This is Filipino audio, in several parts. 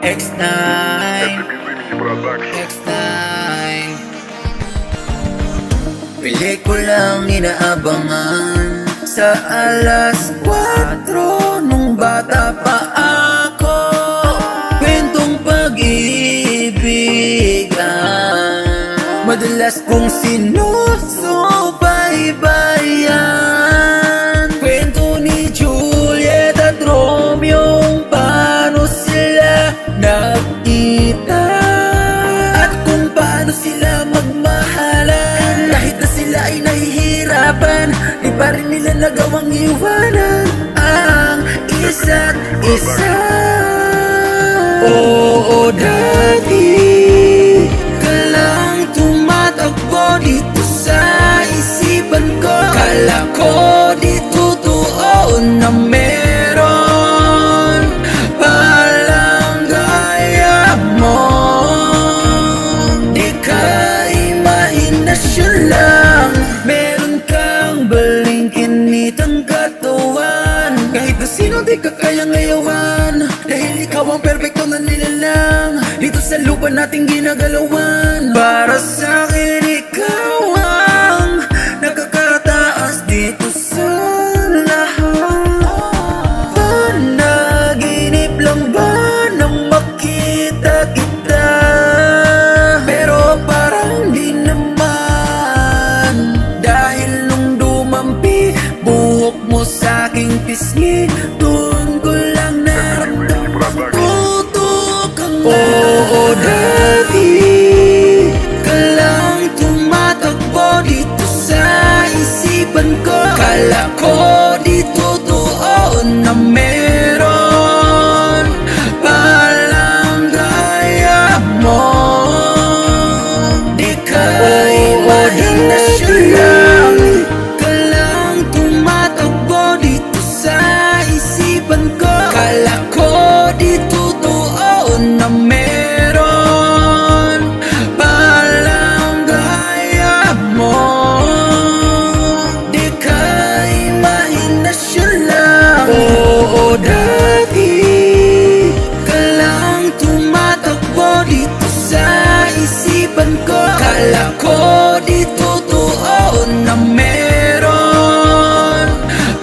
X9 X9 Pelikulang inaabangan sa alas 4 nung bata pa ako. Kwentong pag-ibigan madalas kong sinusubaybayan. Kwento ni Juliet at Romeo, paano sila nagkita at kung paano sila magmahalan. Kahit na sila ay nahihirapan, di pa rin nila nagawang iwanan ang isa't isa. Oo, dati ka lang tumatakbo dito sa isipan ko. Kala ko di totoo na meron palang gaya mo. Di ka imahinasyon lang, meron kang balingkinitang katawan. Kahit na sino di ka kayang ngayawan, dahil ikaw ang perfecto na nilalang dito sa lupa nating ginagalawan. Para sa'kin ikaw ang nakakataas dito sa lahat. Panaginip lang ba nang makita kita? Pero parang di naman, dahil nung dumampi buhok mo sa'king pisngi, doon ko lang naramdaman tutok kang oo, dati ka lang tumatakbo dito sa isipan ko. Kala ko di totoo na meron palang gaya mo. Di ka imahinasyon lang, ka lang tumatakbo dito sa isipan ko. Kala ko di totoo na meron palang gaya mo. Di ka imahinasyon lang. Oo, dati ka lang tumatakbo dito sa isipan ko. Kala ko di totoo na meron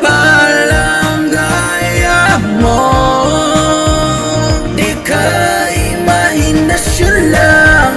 palang gaya mo. Di ka imahinasyon lang.